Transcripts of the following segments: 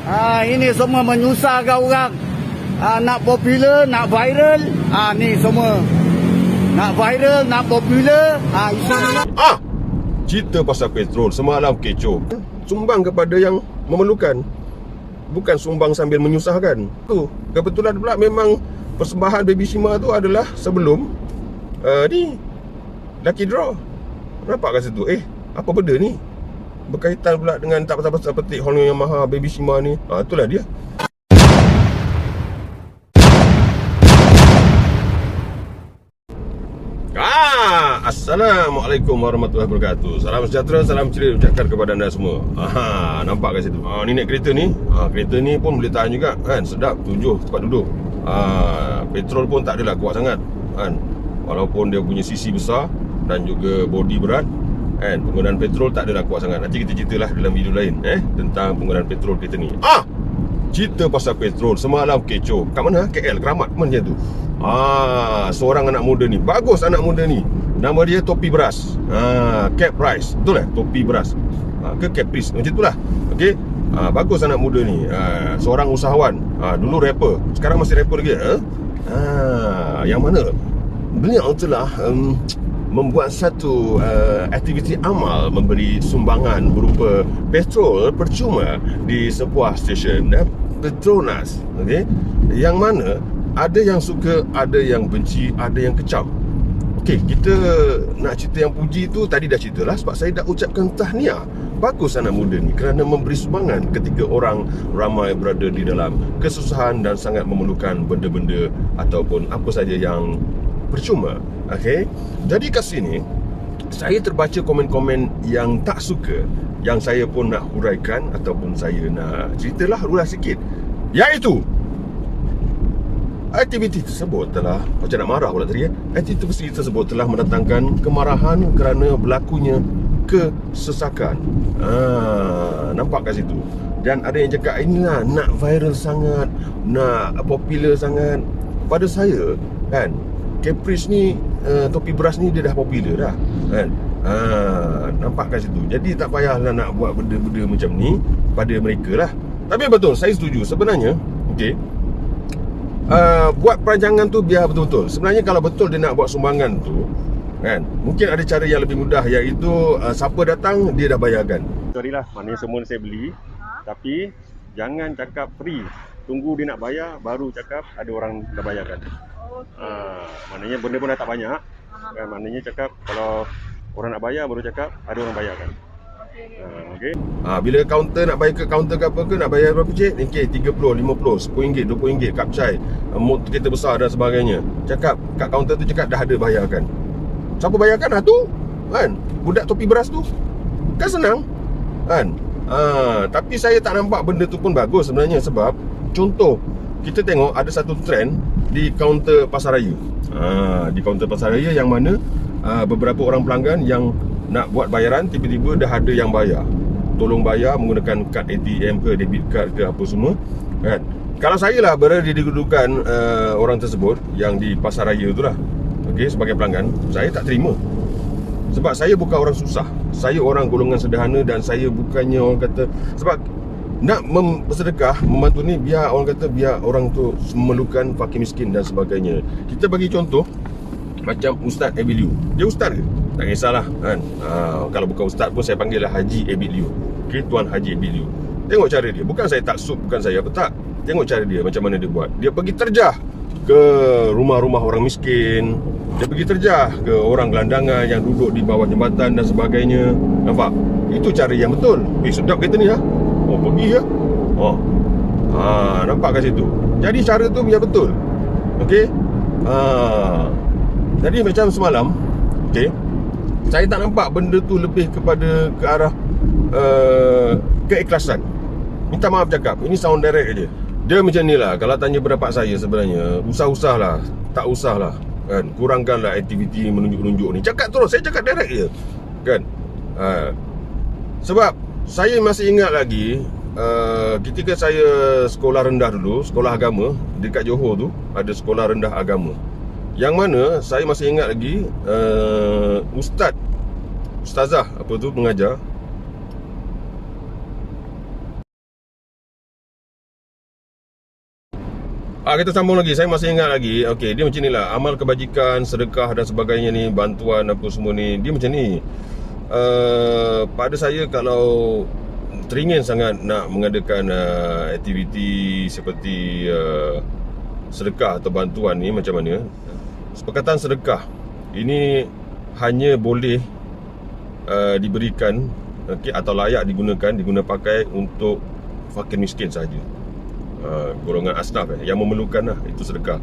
Ini semua menyusahkan orang. Nak popular, nak viral. Ni semua. Nak viral, nak popular. Isu ni. Cerita pasal petrol semalam kecoh. Sumbang kepada yang memerlukan, bukan sumbang sambil menyusahkan. Tu kebetulan pula memang persembahan Baby Shima tu adalah sebelum ni Lucky Draw. Nampak kat situ? Apa benda ni? Berkaitan pula dengan tak pasal-pasal petik Honda Yamaha Baby Shima ni. Itulah dia. Assalamualaikum warahmatullahi wabarakatuh. Salam sejahtera, salam ceria ucapkan kepada anda semua. Nampak kat situ? Ni naik kereta ni. Kereta ni pun boleh tahan juga kan. Sedap, 7 tempat duduk. Petrol pun tak adalah kuat sangat kan. Walaupun dia punya sisi besar dan juga bodi berat kan, penggunaan petrol tak adalah kuat sangat. Nanti kita ceritalah dalam video lain tentang penggunaan petrol kereta ni. Cerita pasal petrol semalam kecoh. Kat mana? KL, Keramat pun macam tu. Seorang anak muda ni, bagus anak muda ni. Nama dia Topi Beras. Cap Price. Betul topi beras. Ke Caprice macam itulah. Okey. Bagus anak muda ni. Seorang usahawan. Dulu rapper, sekarang masih rapper lagi. Yang mana beliau telah membuat satu aktiviti amal, memberi sumbangan berupa petrol percuma di sebuah stesen Petronas. Okey. Yang mana ada yang suka, ada yang benci, ada yang kecam. Okey, kita nak cerita yang puji tu tadi dah ceritalah, sebab saya dah ucapkan tahniah. Bagus anak muda ni kerana memberi sumbangan ketika orang ramai berada di dalam kesusahan dan sangat memerlukan benda-benda ataupun apa saja yang percuma. Okey. Jadi kat sini saya terbaca komen-komen yang tak suka, yang saya pun nak huraikan ataupun saya nak ceritalah ulas sikit. Iaitu aktiviti tersebut telah, macam nak marah pula tadi aktiviti tersebut telah mendatangkan kemarahan kerana berlakunya kesesakan. Nampak kat situ. Dan ada yang cakap inilah nak viral sangat, nak popular sangat. Pada saya kan, Caprice ni, Topi Beras ni dia dah popular dah kan. Nampak kat situ. Jadi tak payahlah nak buat benda-benda macam ni pada mereka lah. Tapi betul, saya setuju. Sebenarnya okey, buat perancangan tu biar betul-betul. Sebenarnya kalau betul dia nak buat sumbangan tu kan, mungkin ada cara yang lebih mudah, iaitu siapa datang dia dah bayarkan. Sorry lah, maknanya semua saya beli. Tapi jangan cakap free. Tunggu dia nak bayar baru cakap ada orang dah bayarkan. Maknanya benda pun dah tak banyak kan, maknanya cakap kalau orang nak bayar baru cakap ada orang bayarkan. Okey. Bila kaunter nak bayar ke kaunter ke apa ke, nak bayar berapa cik? Okey, 30, 50, RM10, RM20, kapcai, motor kereta besar dan sebagainya. Cakap kat kaunter tu cakap dah ada bayarkan. Siapa bayarkan? Tu kan, budak Topi Beras tu. Kan senang kan. Tapi saya tak nampak benda tu pun bagus sebenarnya. Sebab contoh, kita tengok ada satu trend di kaunter Pasaraya. Di kaunter Pasaraya yang mana beberapa orang pelanggan yang nak buat bayaran, tiba-tiba dah ada yang bayar. Tolong bayar menggunakan kad ATM ke debit card ke apa semua kan. Kalau saya lah berada di kedudukan orang tersebut yang di Pasaraya tu lah, okey, sebagai pelanggan, saya tak terima. Sebab saya bukan orang susah. Saya orang golongan sederhana dan saya bukannya orang kata, sebab nak bersedekah, membantu ni biar orang kata, biar orang tu memerlukan, fakir miskin dan sebagainya. Kita bagi contoh macam Ustaz Abid Liu. Dia ustaz ke? Tak kisahlah kan. Kalau bukan ustaz pun saya panggil lah Haji Abid Liu. Okey, Tuan Haji Abid Liu. Tengok cara dia. Bukan saya taksub, bukan saya apa tak. Tengok cara dia, macam mana dia buat. Dia pergi terjah ke rumah-rumah orang miskin. Dia pergi terjah ke orang gelandangan yang duduk di bawah jambatan dan sebagainya. Nampak? Itu cara yang betul. Sedap kereta ni lah. Pergi ya. Nampak kat situ. Jadi cara tu biar betul. Okey. Jadi macam semalam, okey, saya tak nampak benda tu lebih kepada ke arah keikhlasan. Minta maaf cakap, ini sound direct aja. Dia macam ni lah. Kalau tanya pendapat saya sebenarnya, usah-usahlah, tak usahlah kan, kurangkanlah aktiviti menunjuk-nunjuk ni. Cakap terus, saya cakap direct je kan. Sebab saya masih ingat lagi ketika saya sekolah rendah dulu, sekolah agama dekat Johor tu, ada sekolah rendah agama, yang mana saya masih ingat lagi ustazah apa tu, pengajar Kita sambung lagi. Saya masih ingat lagi. Okey, dia macam inilah. Amal kebajikan, sedekah dan sebagainya ni, bantuan apa semua ni, dia macam ni. Pada saya, kalau teringin sangat nak mengadakan aktiviti seperti sedekah atau bantuan ni, macam mana? Sepakatan sedekah ini hanya boleh diberikan, atau layak diguna pakai untuk fakir miskin sahaja. Golongan asnaf yang memerlukan lah, itu sedekah.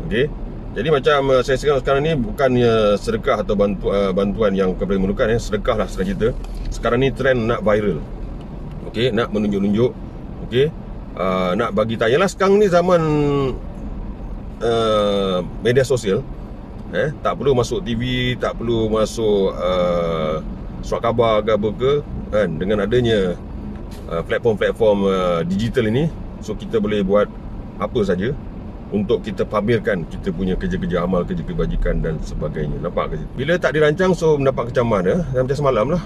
Okey. Jadi macam saya sekarang ni bukannya sedekah atau bantuan yang kepada memerlukan, sedekah lah senang cerita. Sekarang ni trend nak viral. Okey, nak menunjuk-nunjuk. Okey. Nak bagi tahu lah, sekarang ni zaman media sosial. Tak perlu masuk TV, tak perlu masuk surat khabar ke apa ke, kan, dengan adanya platform-platform digital ini. So kita boleh buat apa saja untuk kita pamerkan kita punya kerja-kerja amal, kerja kebajikan dan sebagainya. Nampak ke? Bila tak dirancang, so mendapat kecaman macam semalam lah,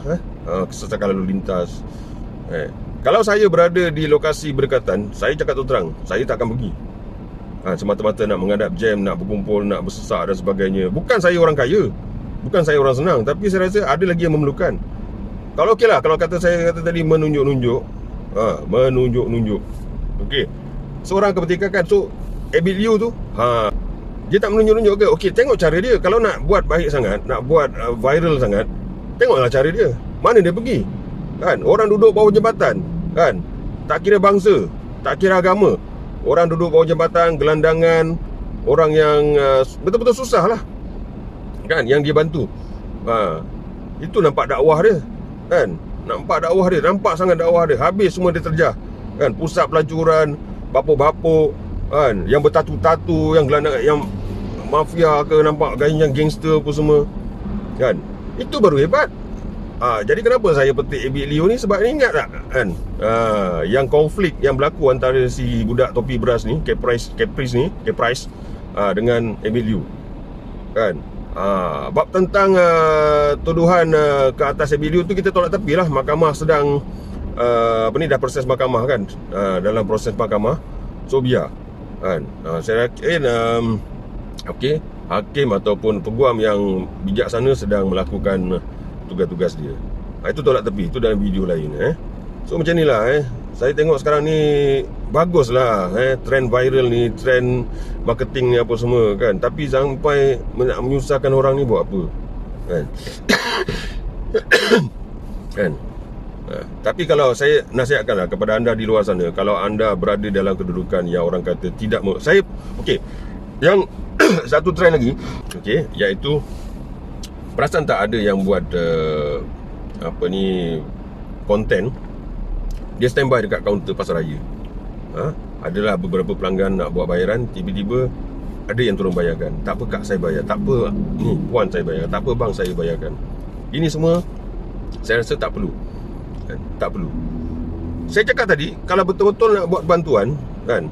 kesesakan lalu lintas. Kalau saya berada di lokasi berdekatan, saya cakap terus terang, saya tak akan pergi. Semata-mata nak menghadap jam, nak berkumpul, nak bersesak dan sebagainya. Bukan saya orang kaya, bukan saya orang senang, tapi saya rasa ada lagi yang memerlukan. Kalau okey lah, kalau saya kata tadi menunjuk-nunjuk, menunjuk-nunjuk. Okey, seorang kepentingan, so Abid Liu tu, dia tak menunjuk-nunjuk ke? Okey, tengok cara dia. Kalau nak buat baik sangat, nak buat viral sangat, tengoklah cara dia. Mana dia pergi? Kan, orang duduk bawah jambatan, kan, tak kira bangsa, tak kira agama. Orang duduk bawah jambatan, gelandangan, orang yang betul-betul susah lah, kan, yang dia bantu. Itu nampak dakwah dia, kan. Nampak dakwah dia, nampak sangat dakwah dia. Habis semua dia terjah, kan, pusat pelacuran, bapuk-bapuk, kan, yang bertatu-tatu, yang gelandang, yang mafia ke, nampak gaya yang gangster apa semua, kan. Itu baru hebat. Jadi kenapa saya petik Abid Liu ni? Sebab ni ingat tak, kan, yang konflik yang berlaku antara si budak topi beras ni, Caprice dengan Abid Liu, kan. Bab tentang tuduhan ke atas Abid Liu tu kita tolak tepi lah. Mahkamah sedang dah proses mahkamah, kan, dalam proses mahkamah. So biar, kan, saya yakin okey, hakim ataupun peguam yang bijaksana sedang melakukan tugas-tugas dia. Itu tolak tepi, itu dalam video lain. So macam ni lah. Saya tengok sekarang ni bagus lah, trend viral ni, trend marketing ni apa semua, kan. Tapi sampai nak menyusahkan orang ni buat apa, kan? Kan. Tapi kalau saya nasihatkanlah kepada anda di luar sana, kalau anda berada dalam kedudukan yang orang kata tidak saya, okey, yang satu trend lagi, okey, iaitu perasan tak ada yang buat konten, dia standby dekat kaunter pasar raya. Adalah beberapa pelanggan nak buat bayaran, tiba-tiba ada yang turun bayarkan. Tak apa kak, saya bayar. Tak apa ni puan, saya bayar. Tak apa bang, saya bayarkan. Ini semua saya rasa tak perlu, kan? Tak perlu. Saya cakap tadi, kalau betul-betul nak buat bantuan, kan,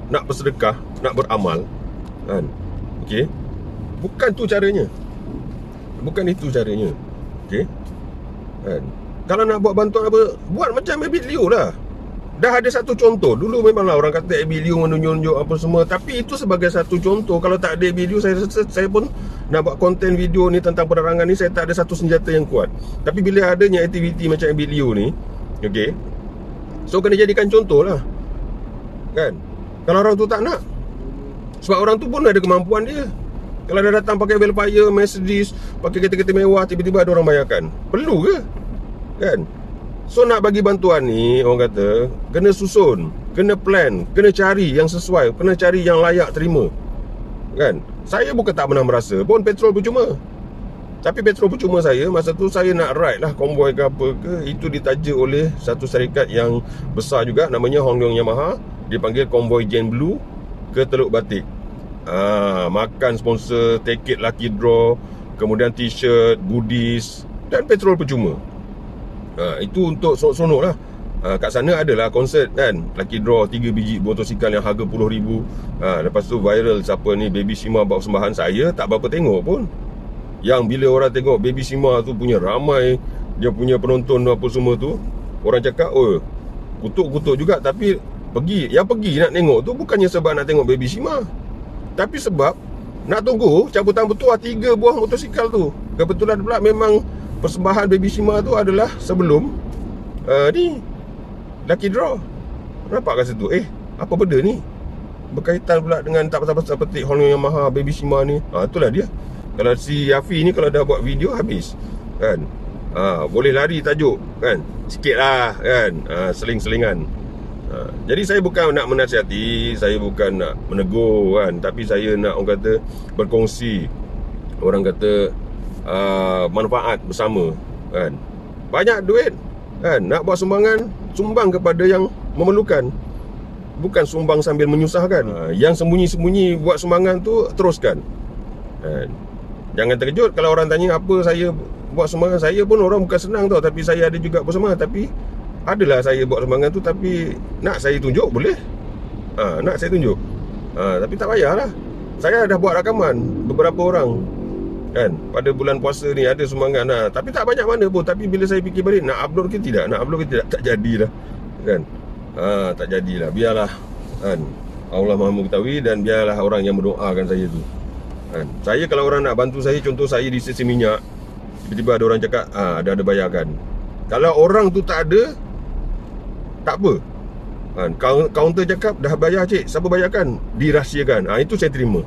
nak bersedekah, nak beramal, kan, okey, bukan tu caranya. Bukan itu caranya. Okey, kan. Kalau nak buat bantuan apa, buat macam Abid Liu lah. Dah ada satu contoh. Dulu memanglah orang kata Abid Liu menunjuk-nunjuk apa semua, tapi itu sebagai satu contoh. Kalau tak ada Abid Liu, saya pun nak buat konten video ni tentang penerangan ni, saya tak ada satu senjata yang kuat. Tapi bila adanya aktiviti macam Abid Liu ni, okey, so kena jadikan contoh lah, kan. Kalau orang tu tak nak, sebab orang tu pun ada kemampuan dia. Kalau dia datang pakai Velfire, Mercedes, pakai kereta-kereta mewah, tiba-tiba ada orang bayarkan, perlu ke? Kan? So nak bagi bantuan ni, orang kata kena susun, kena plan, kena cari yang sesuai, kena cari yang layak terima, kan? Saya bukan tak pernah merasa pun petrol percuma. Tapi petrol percuma saya, masa tu saya nak ride lah konvoi ke apa ke, itu ditaja oleh satu syarikat yang besar juga, namanya Hong Leong Yamaha. Dia panggil konvoi Gen Blue ke Teluk Batik. Makan sponsor, tiket lucky draw, kemudian t-shirt, goodies dan petrol percuma. Itu untuk sonok-sonok lah. Kat sana adalah konsert, kan, lucky draw 3 biji motosikal yang harga RM10,000. Lepas tu viral siapa ni, Baby Sima bawa persembahan. Saya tak berapa tengok pun. Yang bila orang tengok Baby Sima tu punya ramai, dia punya penonton apa semua tu, orang cakap, oh, kutuk-kutuk juga. Tapi pergi nak tengok tu bukannya sebab nak tengok Baby Shima, tapi sebab nak tunggu cabutan bertuah 3 buah motosikal tu. Kebetulan pula memang persembahan Baby Shima tu adalah sebelum ni lucky draw. Nampak kat situ, apa benda ni? Berkaitan pula dengan tak pasal-pasal petik Honda Yamaha Baby Shima ni. Itulah dia. Kalau si Yafi ni kalau dah buat video habis kan. Boleh lari tajuk kan. Sikit lah kan. Seling-selingan. Jadi saya bukan nak menasihati, saya bukan nak menegur kan, tapi saya nak orang kata berkongsi, orang kata manfaat bersama kan. Banyak duit kan, nak buat sumbangan, sumbang kepada yang memerlukan, bukan sumbang sambil menyusahkan. Yang sembunyi-sembunyi buat sumbangan tu teruskan kan. Jangan terkejut kalau orang tanya apa saya buat sumbangan. Saya pun orang bukan senang tau, tapi saya ada juga buat sumbangan. Tapi adalah saya buat sumbangan tu, tapi nak saya tunjuk boleh. Nak saya tunjuk. Tapi tak payahlah. Saya dah buat rakaman beberapa orang kan, pada bulan puasa ni ada sumbangan tapi tak banyak mana pun. Tapi bila saya fikir balik, nak upload ke tidak, tak jadilah kan. Tak jadilah, biarlah kan. Allah Maha mengetahui, dan biarlah orang yang mendoakan saya tu kan. Saya kalau orang nak bantu saya, contoh saya di stesen minyak, tiba-tiba ada orang cakap ada bayarkan. Kalau orang tu tak ada, tak apa kan. Kaunter cakap dah bayar cik, siapa bayarkan, dirahsiakan, itu saya terima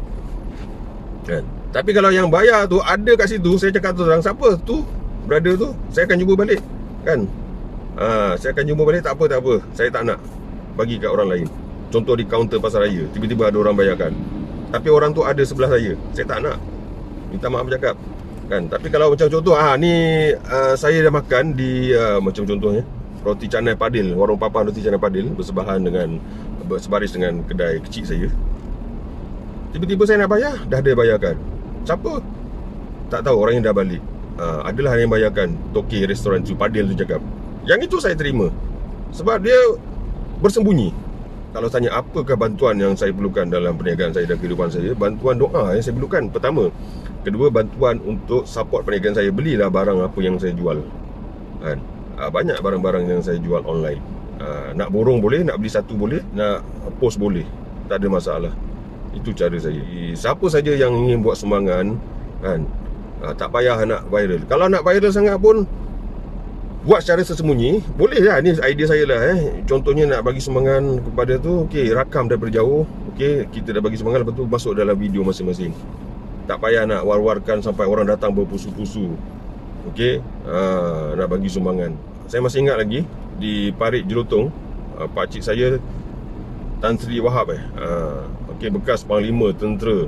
kan. Tapi kalau yang bayar tu ada kat situ, saya cakap tu orang, siapa tu brother tu, saya akan jumpa balik kan. Saya akan jumpa balik, tak apa, saya tak nak bagi kat orang lain. Contoh di kaunter pasar raya, tiba-tiba ada orang bayarkan, tapi orang tu ada sebelah saya tak nak, minta maaf bercakap kan. Tapi kalau macam contoh ni saya dah makan di macam contohnya roti canai Padil, warung Papa roti canai Padil, bersebaris dengan kedai kecil saya. Tiba-tiba saya nak bayar, dah ada bayarkan. Siapa? Tak tahu, orang yang dah balik. Adalah yang bayarkan toke restoran tu, Padil tu cakap. Yang itu saya terima, sebab dia bersembunyi. Kalau tanya apakah bantuan yang saya perlukan dalam perniagaan saya dan kehidupan saya, bantuan doa yang saya perlukan pertama. Kedua, bantuan untuk support perniagaan saya. Belilah barang apa yang saya jual kan. Banyak barang-barang yang saya jual online. Nak borong boleh, nak beli satu boleh, nak post boleh, tak ada masalah. Itu cara saya. Siapa saja yang ingin buat sumbangan kan, tak payah nak viral. Kalau nak viral sangat pun, buat secara tersembunyi, boleh lah. Ni idea saya lah Contohnya nak bagi sumbangan kepada tu, rakam daripada jauh. Kita dah bagi sumbangan, lepas tu masuk dalam video masing-masing. Tak payah nak war-warkan sampai orang datang berpusu-pusu. Nak bagi sumbangan. Saya masih ingat lagi di Parit Jelutong, pakcik saya Tan Sri Wahab bekas Panglima Tentera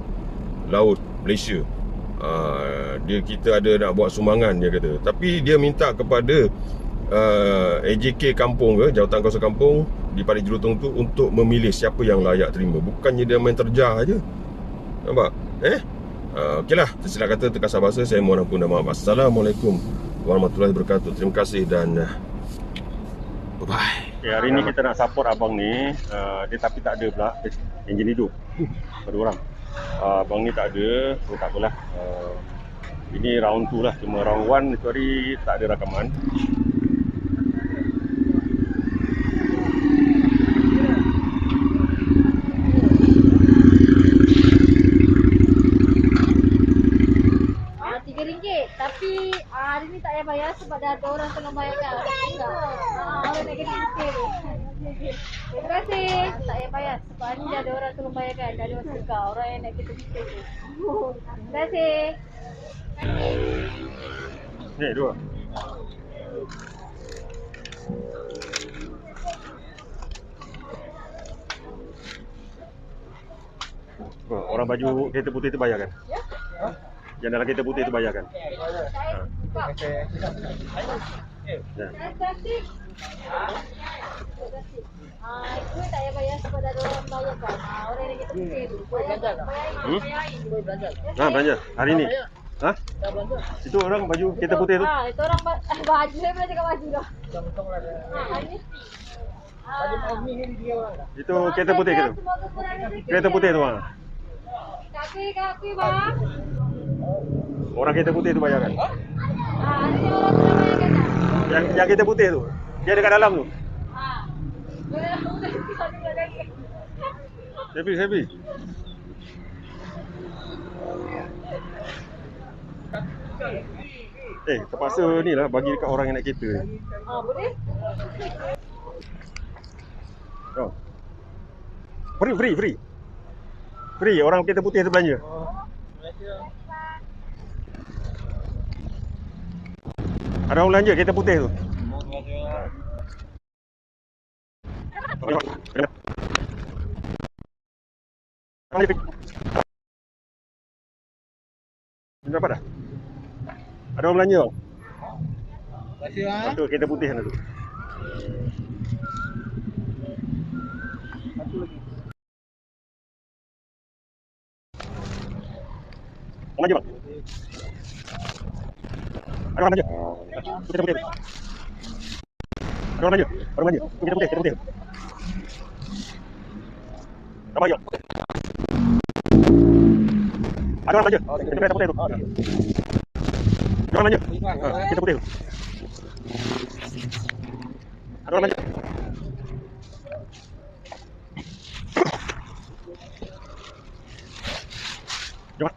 Laut Malaysia. Kita ada nak buat sumbangan, dia kata. Tapi dia minta kepada AJK Kampung ke, Jawatan Kawasan Kampung di Parit Jelutong tu, untuk memilih siapa yang layak terima. Bukannya dia main terjah aja. Nampak? Okeylah, tersilap kata, terkasar bahasa, saya mohon ampun dan maaf. Assalamualaikum warahmatullahi wabarakatuh. Terima kasih dan bye-bye. Hari ni kita nak support abang ni. Dia tapi tak ada pula enjin hidup pada orang. Abang ni tak ada, so tak apalah. Ini round 2 lah. Cuma round 1 itu hari tak ada rakaman. Tapi hari ni tak payah bayar sebab dah ada orang tolong bayarkan. Orang nak kena fikir tu. Terima kasih. Tak payah bayar sebab hari ni dah ada orang tolong bayarkan. Dah ada orang tukar, orang yang nak kita fikir tu. Terima kasih. Ni dua. Orang baju kereta putih tu bayar kan? Ya. Yang dalam kereta putih tu bayar kan? Terima kasih. Itu tak payah bayar sebab dah ada orang bayarkan. Orang yang kita fikir tu. Bayar. Belanja hari ni. Itu orang baju kereta putih tu. Itu orang baju, saya pernah cakap baju dah. Hari ni. Itu kereta putih ke tu? Kereta putih tu Kaki bang. Orang kereta putih tu bayar kan? Ini orang tolong bayarkan tak? Yang kereta putih tu, dia dekat dalam tu. Boleh lah. Happy. Terpaksa ni lah bagi dekat orang yang naik kereta. Boleh? Oh. Free. Free, orang kereta putih tu belanja. Ada orang belanja kereta putih tu. Berapa dah? Ada orang belanja bang? Terima kasih. Satu kereta putih sana tu. Orang belanja bang? Ada orang belanja? Kereta putih tu. Ada orang belanja? Kereta putih. Apa yuk? Ada orang belanja? Kereta putih tu. Ada orang belanja? Kereta putih tu. Ada orang belanja? Jom.